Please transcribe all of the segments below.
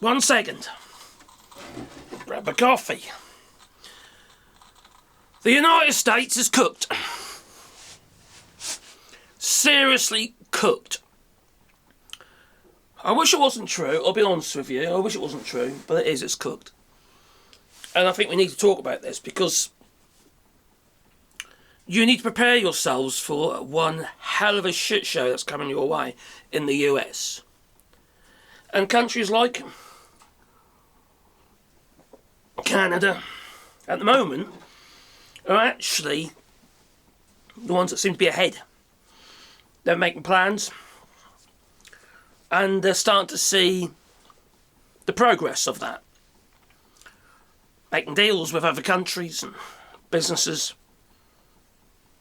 1 second. Grab a coffee. The United States is cooked. Seriously cooked. I wish it wasn't true, I'll be honest with you. I wish it wasn't true, but it is, it's cooked. And I think we need to talk about this because you need to prepare yourselves for one hell of a shit show that's coming your way in the US. And countries like Canada, at the moment, are actually the ones that seem to be ahead. They're making plans, and they're starting to see the progress of that. Making deals with other countries and businesses.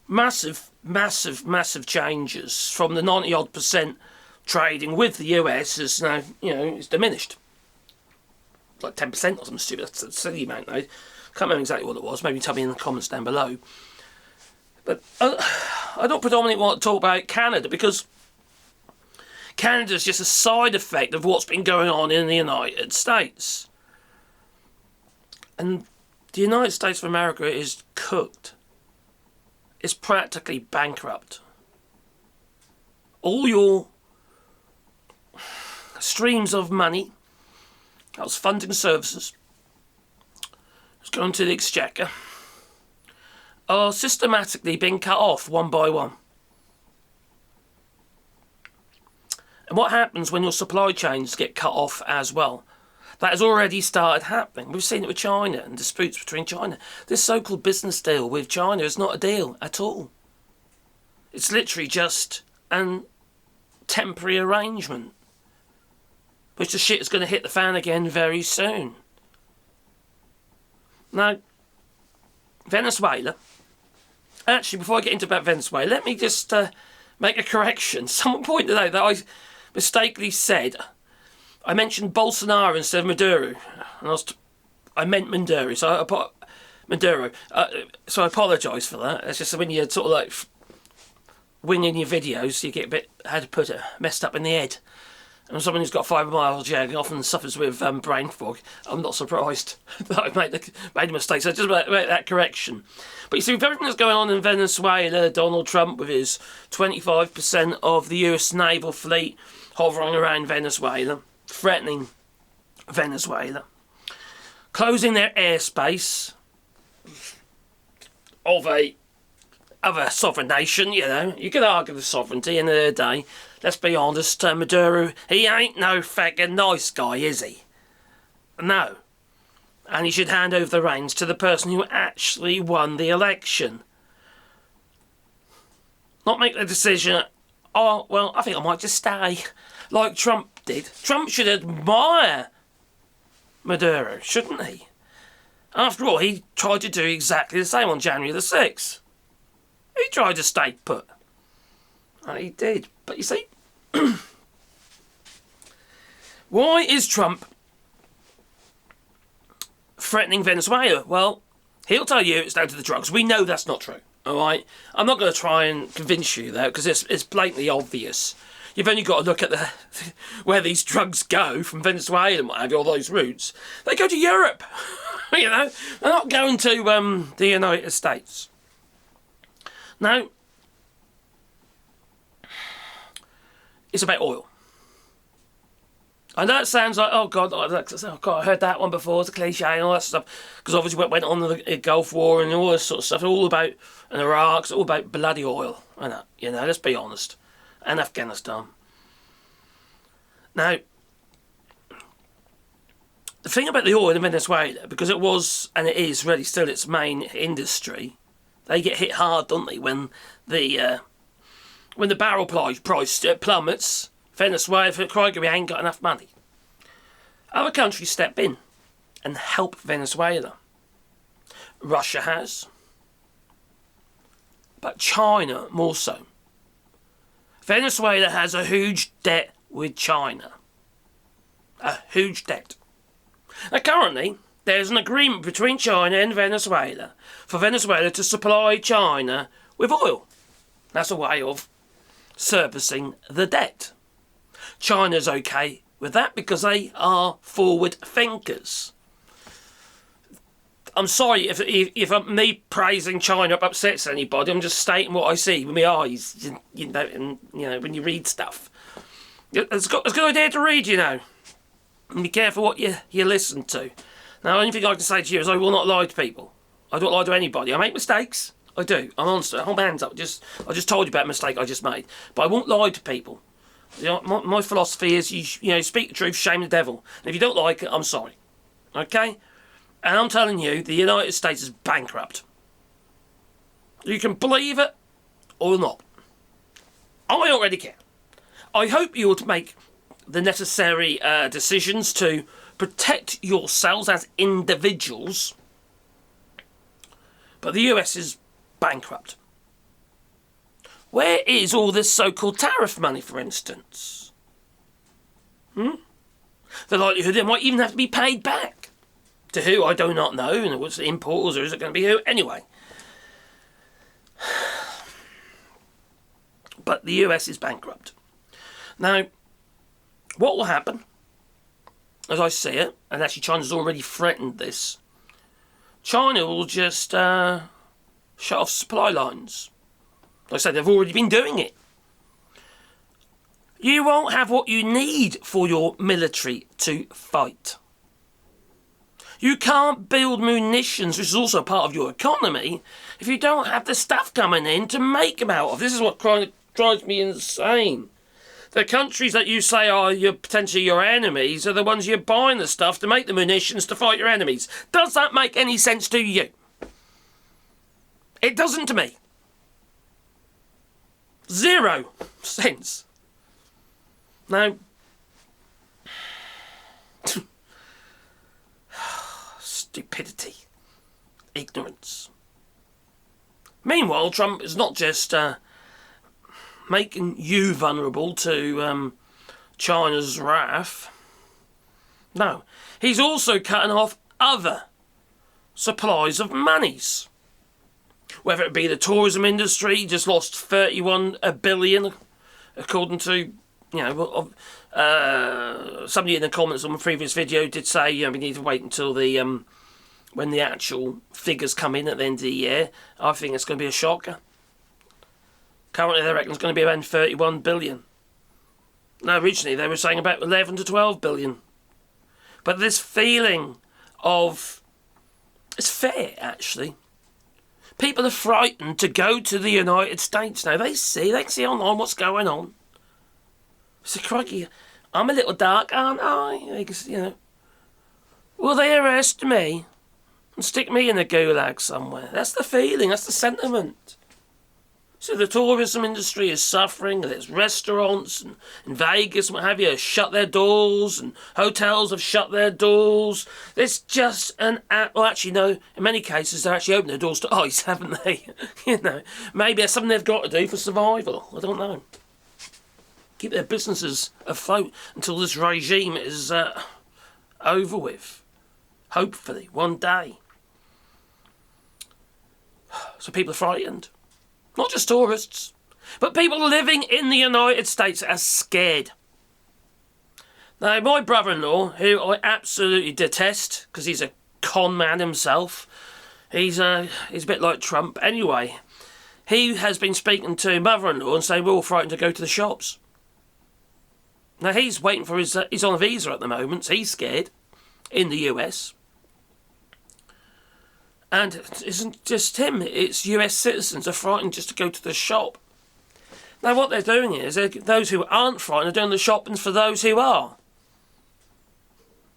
Massive, massive, massive changes from the 90-odd% trading with the US is now, it's diminished. It's like 10% or something stupid. That's a silly amount now. Can't remember exactly what it was. Maybe tell me in the comments down below. But I don't predominantly want to talk about Canada because Canada is just a side effect of what's been going on in the United States. And the United States of America is cooked. It's practically bankrupt. All your streams of money that was funding services, was going to the exchequer, are systematically being cut off one by one. And what happens when your supply chains get cut off as well? That has already started happening. We've seen it with China and disputes between China. This so-called business deal with China is not a deal at all. It's literally just an temporary arrangement, which the shit is going to hit the fan again very soon. Now, Venezuela. Actually, before I get into about Venezuela, let me just make a correction. Someone pointed out that I mistakenly said I mentioned Bolsonaro instead of Maduro, and I meant Maduro, so I apologise for that. It's just when you sort of like winging your videos, you get a bit, how to put it, messed up in the head. And someone who's got fibromyalgia often suffers with brain fog. I'm not surprised that I made a mistake. So I just make that correction. But you see, with everything that's going on in Venezuela, Donald Trump with his 25% of the US naval fleet hovering around Venezuela, threatening Venezuela, closing their airspace of a sovereign nation, you could argue the sovereignty in the day. Let's be honest, Maduro, he ain't no fucking nice guy, is he? No. And he should hand over the reins to the person who actually won the election. Not make the decision, oh, well, I think I might just stay, like Trump did. Trump should admire Maduro, shouldn't he? After all, he tried to do exactly the same on January the 6th. He tried to stay put. And he did. But you see, why is Trump threatening Venezuela? Well, he'll tell you it's down to the drugs. We know that's not true, all right? I'm not going to try and convince you, though, because it's blatantly obvious. You've only got to look at where these drugs go from Venezuela and what have you, all those routes. They go to Europe, they're not going to the United States. Now, it's about oil. I know it sounds like, oh God, I heard that one before, it's a cliche and all that stuff, because obviously went on the Gulf War and all this sort of stuff, all about, and Iraq, it's all about bloody oil, and that, let's be honest, and Afghanistan. Now, the thing about the oil in Venezuela, because it was, and it is really still its main industry, they get hit hard, don't they, when the barrel price plummets. Venezuela, for crikey, we ain't got enough money. Other countries step in and help Venezuela. Russia has, but China more so. Venezuela has a huge debt with China. A huge debt. Now currently, there's an agreement between China and Venezuela for Venezuela to supply China with oil. That's a way of servicing the debt. China's okay with that because they are forward thinkers. I'm sorry if me praising China upsets anybody. I'm just stating what I see with my eyes, you know, and you know when you read stuff. It's got a good idea to read, you know, and be careful what you listen to. Now, the only thing I can say to you is I will not lie to people. I don't lie to anybody. I make mistakes. I do. I'm honest. I hold my hands up. I just told you about a mistake I just made, but I won't lie to people. You know, my philosophy is you know speak the truth, shame the devil. And if you don't like it, I'm sorry. Okay. And I'm telling you, the United States is bankrupt. You can believe it or not. I don't really care. I hope you will make the necessary decisions to protect yourselves as individuals. But the US is bankrupt. Where is all this so-called tariff money, for instance? The likelihood it might even have to be paid back. To who, I do not know. And what's the importers, or is it going to be who? Anyway. But the US is bankrupt. Now, what will happen, as I see it, and actually China's already threatened this, China will just shut off supply lines. Like I said, they've already been doing it. You won't have what you need for your military to fight. You can't build munitions, which is also part of your economy, if you don't have the stuff coming in to make them out of. This is what drives me insane. The countries that you say are potentially your enemies are the ones you're buying the stuff to make the munitions to fight your enemies. Does that make any sense to you? It doesn't to me. 0 sense. Now, stupidity, ignorance. Meanwhile, Trump is not just making you vulnerable to China's wrath. No, he's also cutting off other supplies of monies. Whether it be the tourism industry, just lost 31 billion, according to, you know, somebody in the comments on my previous video did say, you know, we need to wait until the when the actual figures come in at the end of the year. I think it's going to be a shocker. Currently, they reckon it's going to be around 31 billion. Now, originally, they were saying about 11 to 12 billion. But this feeling of... It's fair, actually. People are frightened to go to the United States now. They can see online what's going on. So, crikey, I'm a little dark, aren't I? You know. Will they arrest me and stick me in a gulag somewhere? That's the feeling, that's the sentiment. So the tourism industry is suffering. There's restaurants in Vegas and what have you have shut their doors, and hotels have shut their doors. There's just well, actually, no, in many cases they're actually opening their doors to ice, haven't they? You know, maybe that's something they've got to do for survival. I don't know. Keep their businesses afloat until this regime is over with. Hopefully, one day. So people are frightened. Not just tourists, but people living in the United States are scared. Now, my brother-in-law, who I absolutely detest, because he's a con man himself, he's a bit like Trump anyway, he has been speaking to mother-in-law and saying we're all frightened to go to the shops. Now, he's waiting for he's on a visa at the moment, so he's scared, in the US. And it isn't just him, it's US citizens are frightened just to go to the shop. Now what they're doing is, those who aren't frightened are doing the shopping for those who are.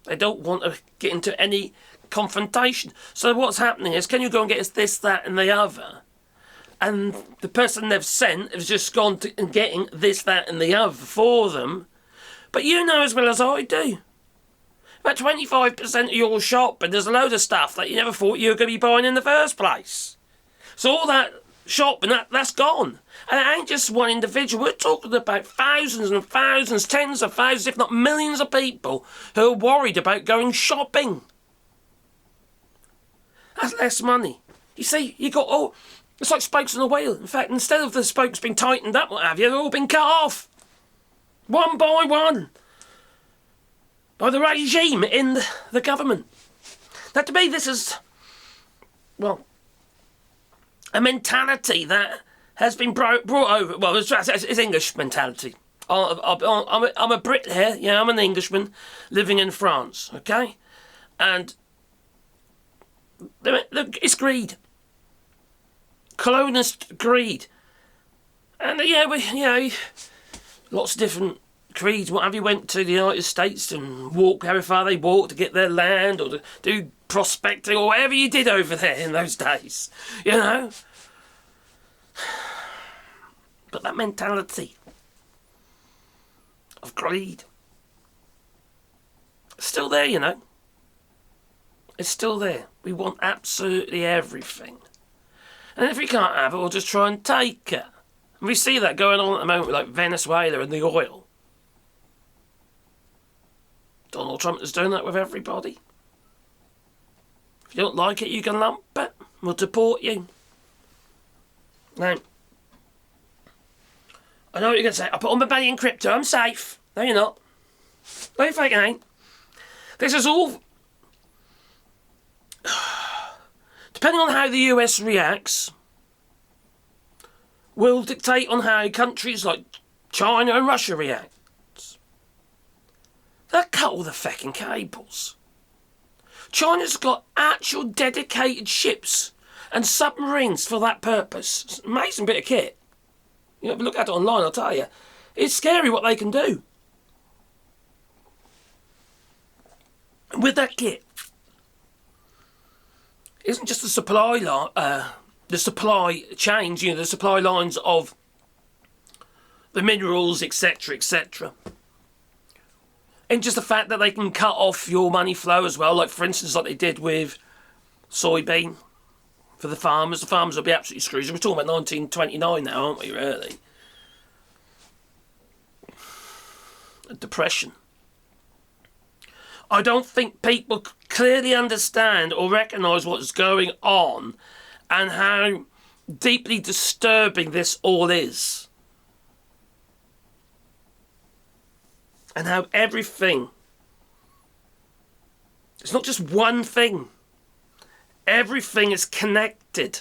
They don't want to get into any confrontation. So what's happening is, can you go and get us this, that and the other? And the person they've sent has just gone to and getting this, that and the other for them. But you know as well as I do. About 25% of your shopping, there's a load of stuff that you never thought you were going to be buying in the first place. So all that shopping, that's gone. And it ain't just one individual. We're talking about thousands and thousands, tens of thousands, if not millions of people who are worried about going shopping. That's less money. You see, you got it's like spokes on a wheel. In fact, instead of the spokes being tightened up, what have you, they've all been cut off. One by one. by the regime in the government. Now, to me, this is, well, a mentality that has been brought over. Well, it's English mentality. I'm a Brit here. Yeah, I'm an Englishman living in France. Okay, and it's greed, colonialist greed, and lots of different creeds. What have you went to the United States and walked however far they walked to get their land or to do prospecting or whatever you did over there in those days, you know. But that mentality of greed, it's still there, you know. It's still there. We want absolutely everything. And if we can't have it, we'll just try and take it. And we see that going on at the moment with like Venezuela and the oil. Donald Trump is doing that with everybody. If you don't like it, you can lump it. We'll deport you. Now, I know what you're going to say. I put all my money in crypto. I'm safe. No, you're not. No, you fucking ain't. This is all... Depending on how the US reacts, will dictate on how countries like China and Russia react. They'll cut all the fucking cables. China's got actual dedicated ships and submarines for that purpose. It's an amazing bit of kit. You know, if you look at it online, I'll tell you. It's scary what they can do. And with that kit, it isn't just the supply the supply chains, you know, the supply lines of the minerals, etc., etc. And just the fact that they can cut off your money flow as well, like for instance, like they did with soybean for the farmers. The farmers will be absolutely screwed. We're talking about 1929 now, aren't we, really? A depression. I don't think people clearly understand or recognise what's going on and how deeply disturbing this all is. And how everything, it's not just one thing. Everything is connected.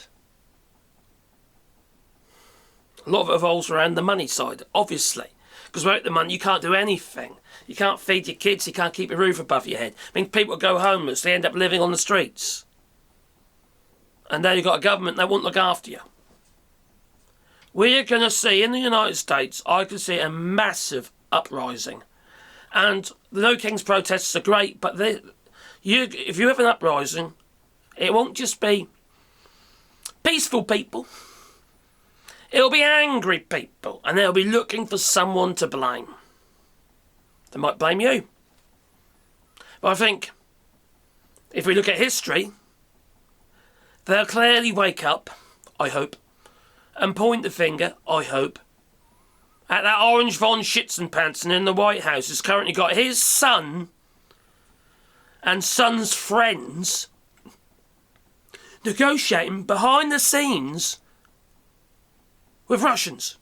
A lot of it revolves around the money side, obviously. Because without the money, you can't do anything. You can't feed your kids, you can't keep a roof above your head. I mean, people go homeless, they end up living on the streets. And now you've got a government that won't look after you. We're going to see, in the United States, I can see a massive uprising. And the No Kings protests are great, but if you have an uprising, it won't just be peaceful people. It'll be angry people, and they'll be looking for someone to blame. They might blame you. But I think, if we look at history, they'll clearly wake up, I hope, and point the finger, I hope, at that Orange von Schitzenpanzer in the White House who's currently got his son and son's friends negotiating behind the scenes with Russians,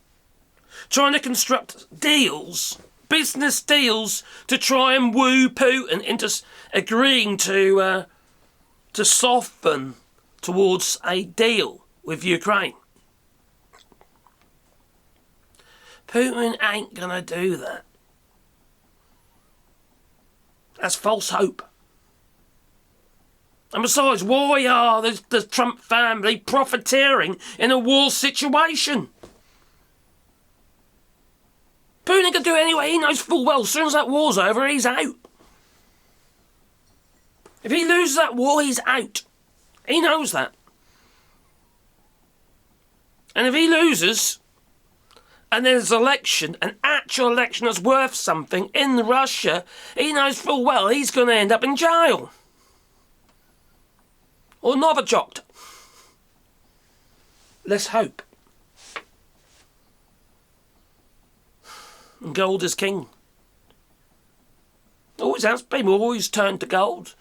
trying to construct deals, business deals, to try and woo Putin into agreeing to soften towards a deal with Ukraine. Putin ain't gonna do that. That's false hope. And besides, why are the Trump family profiteering in a war situation? Putin can do it anyway. He knows full well as soon as that war's over, he's out. If he loses that war, he's out. He knows that. And if he loses, and there's an election, an actual election that's worth something in Russia, he knows full well he's going to end up in jail. Or Novichok. Let's hope. And gold is king. Always has been. We've always turned to gold.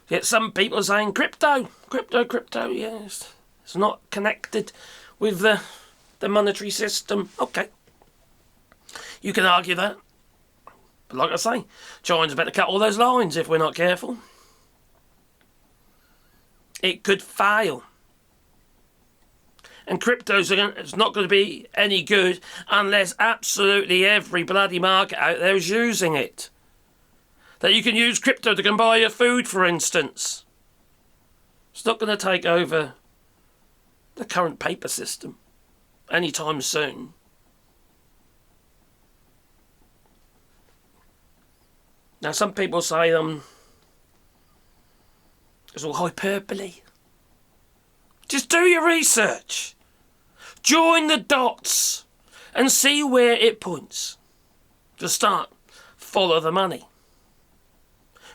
Yet some people are saying crypto, yes. It's not connected with the monetary system. Okay. You can argue that. But like I say, China's better cut all those lines if we're not careful. It could fail. And crypto's it's not going to be any good unless absolutely every bloody market out there is using it. That you can use crypto to buy your food, for instance. It's not going to take over the current paper system anytime soon. Now, some people say it's all hyperbole. Just do your research. Join the dots and see where it points. To start, follow the money.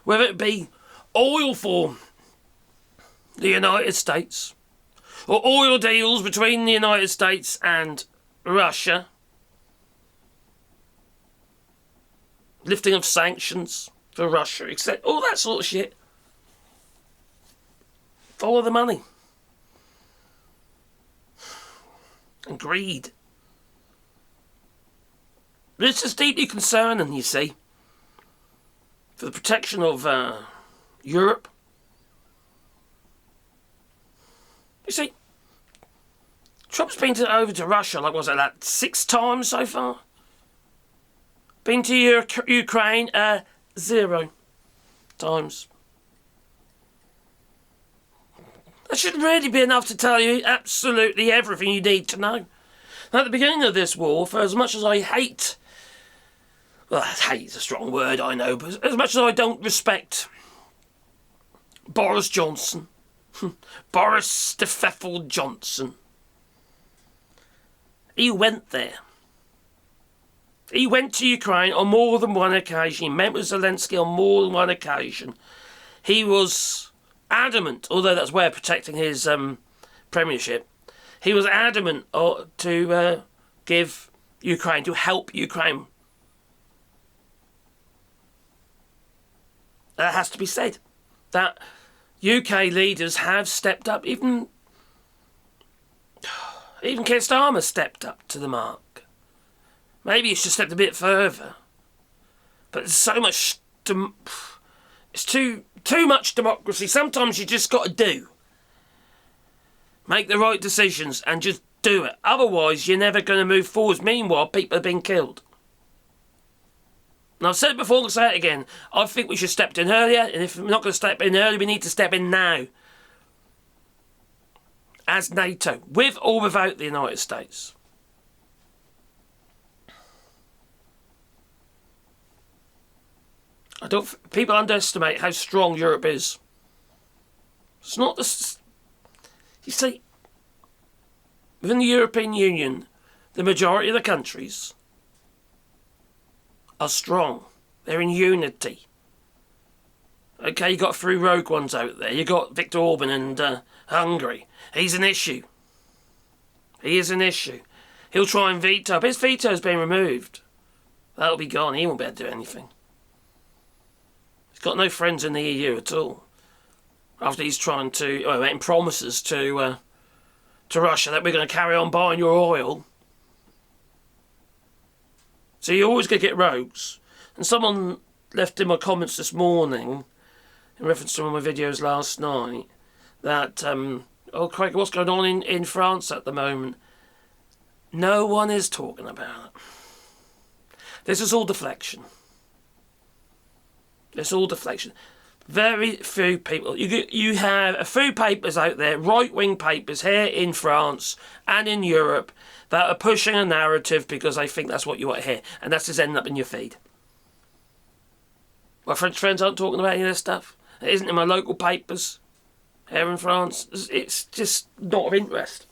Whether it be oil for the United States or oil deals between the United States and Russia, lifting of sanctions for Russia, etc. All that sort of shit. Follow the money. And greed. But it's just deeply concerning, you see, for the protection of Europe. You see, Trump's been over to Russia, like, was it that 6 times so far? Been to Ukraine 0 times. That should really be enough to tell you absolutely everything you need to know. At the beginning of this war, for as much as I hate... Well, hate is a strong word, I know, but as much as I don't respect Boris Johnson, Boris the Pfeffel Johnson, he went there. He went to Ukraine on more than one occasion. He met with Zelensky on more than one occasion. He was adamant, although that's way of protecting his premiership, he was adamant to give Ukraine, to help Ukraine. That has to be said. That UK leaders have stepped up. Even Keir Starmer stepped up to the mark. Maybe it's just stepped a bit further. But there's so much... It's too much democracy. Sometimes you just got to do. Make the right decisions and just do it. Otherwise, you're never going to move forwards. Meanwhile, people are being killed. And I've said it before, I'll say it again. I think we should have stepped in earlier. And if we're not going to step in early, we need to step in now. As NATO. With or without the United States. People underestimate how strong Europe is. It's not the... You see, within the European Union, the majority of the countries are strong. They're in unity. Okay, you got a few rogue ones out there. You got Viktor Orban and Hungary. He's an issue. He is an issue. He'll try and veto. But his veto's been removed. That'll be gone. He won't be able to do anything. He's got no friends in the EU at all. After he's trying to, making promises to Russia that we're going to carry on buying your oil. So you're always going to get rogues. And someone left in my comments this morning, in reference to one of my videos last night, that, Craig, what's going on in France at the moment? No one is talking about it. This is all deflection. It's all deflection. Very few people. You have a few papers out there, right-wing papers here in France and in Europe, that are pushing a narrative because they think that's what you want to hear. And that's just ending up in your feed. My French friends aren't talking about any of this stuff. It isn't in my local papers here in France. It's just not of interest.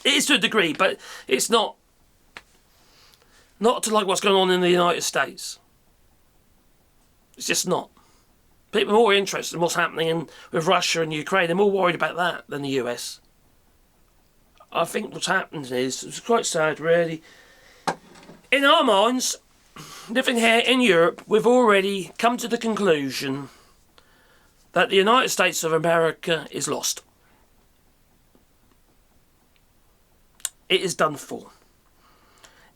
It is to a degree, but it's not to like what's going on in the United States. It's just not. People are more interested in what's happening with Russia and Ukraine. They're more worried about that than the US. I think what's happened is, it's quite sad really, in our minds, living here in Europe, we've already come to the conclusion that the United States of America is lost. It is done for.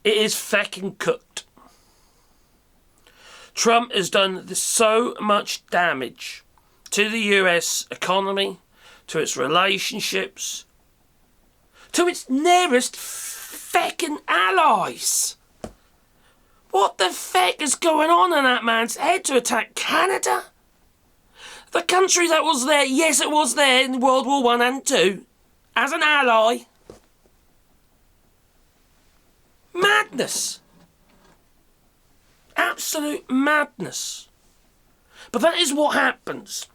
It is fucking cooked. Trump has done so much damage to the US economy, to its relationships, to its nearest feckin' allies. What the feck is going on in that man's head to attack Canada? The country that was there, yes, it was there in World War One and Two, as an ally. Madness. Absolute madness. But that is what happens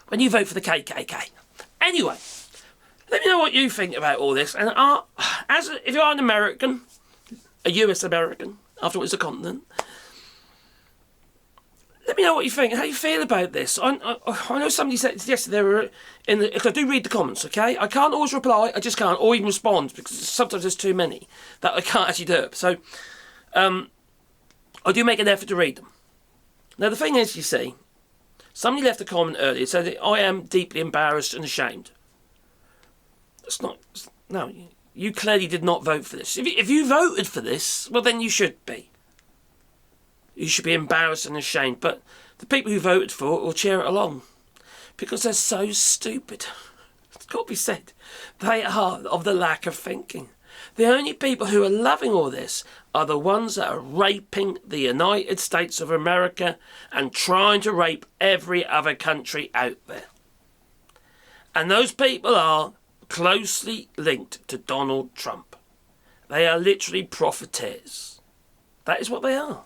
when you vote for the KKK. Anyway, let me know what you think about all this. And if you're an American, a US American, after all it's a continent, let me know what you think, how you feel about this. I know somebody said yesterday they were because I do read the comments, okay? I can't always reply, I just can't, or even respond, because sometimes there's too many that I can't actually do it. So, I do make an effort to read them. Now, the thing is, you see, somebody left a comment earlier, said that I am deeply embarrassed and ashamed. It's not, no, you clearly did not vote for this. If you voted for this, well, then you should be. You should be embarrassed and ashamed. But the people who voted for it will cheer it along. Because they're so stupid. It's got to be said. They are of the lack of thinking. The only people who are loving all this are the ones that are raping the United States of America and trying to rape every other country out there. And those people are closely linked to Donald Trump. They are literally profiteers. That is what they are.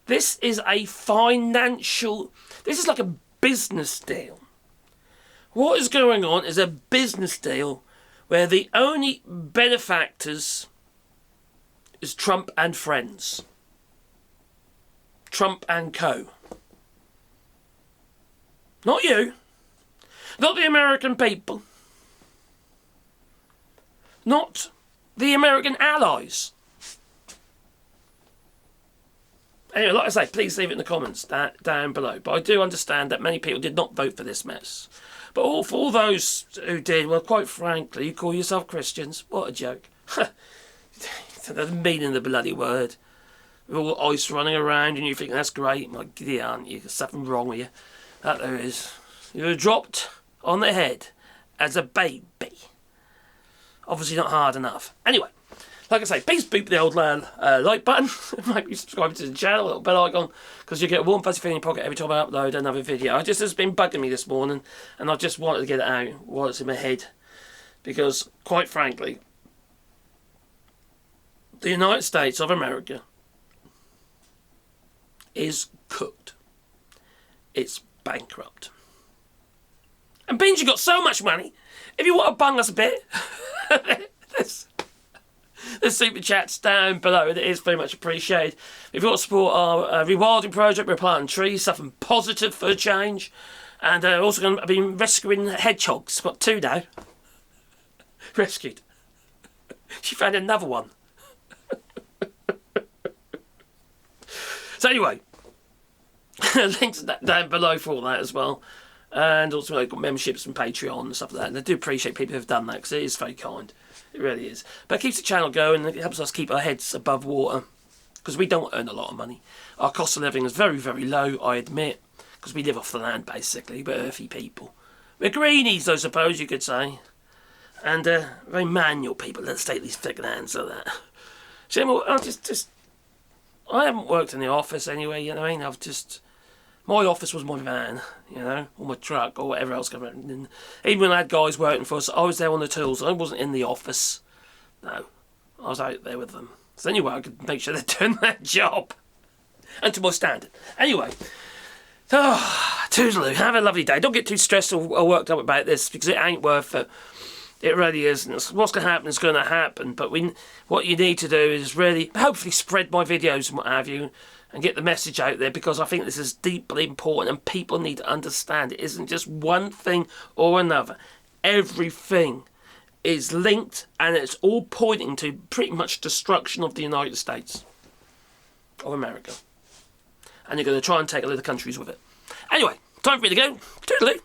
This is a financial... This is like a business deal. What is going on is a business deal where the only benefactors is Trump and friends. Trump and co. Not you. Not the American people. Not the American allies. Anyway, like I say, please leave it in the comments down below. But I do understand that many people did not vote for this mess. But for all those who did, well, quite frankly, you call yourself Christians. What a joke. The meaning of the bloody word. With all the ice running around and you think that's great. My giddy aren't you? There's something wrong with you. That there is. You were dropped on the head as a baby. Obviously not hard enough. Anyway. Like I say, please boop the old like button. Maybe subscribe to the channel, little bell icon, because you get a warm fuzzy feeling in your pocket every time I upload another video. It's been bugging me this morning, and I just wanted to get it out while it's in my head. Because, quite frankly, the United States of America is cooked. It's bankrupt. And beans, you got so much money, if you want to bung us a bit, the super chats down below. It is very much appreciated. If you want to support our rewilding project, we're planting trees, something positive for a change. And also going to be rescuing hedgehogs. Got 2 now. Rescued. She found another one. So anyway, links down below for all that as well. And also I've got memberships and Patreon and stuff like that. And I do appreciate people who have done that because it is very kind. It really is. But it keeps the channel going and it helps us keep our heads above water. Because we don't earn a lot of money. Our cost of living is very, very low, I admit. Because we live off the land, basically. We're earthy people. We're greenies, I suppose you could say. And very manual people. Let's take these thick hands like that. So I haven't worked in the office anyway, you know what I mean? My office was my van, you know, or my truck, or whatever else. And even when I had guys working for us, I was there on the tools. I wasn't in the office. No, I was out there with them. So anyway, I could make sure they're doing their job. And to my standard. Anyway, toodaloo, have a lovely day. Don't get too stressed or worked up about this, because it ain't worth it. It really isn't. What's going to happen is going to happen. But what you need to do is really, hopefully, spread my videos and what have you, and get the message out there, because I think this is deeply important and people need to understand it isn't just one thing or another. Everything is linked and it's all pointing to pretty much destruction of the United States of America. And you're going to try and take other countries with it. Anyway, time for me to go. Toodaloo.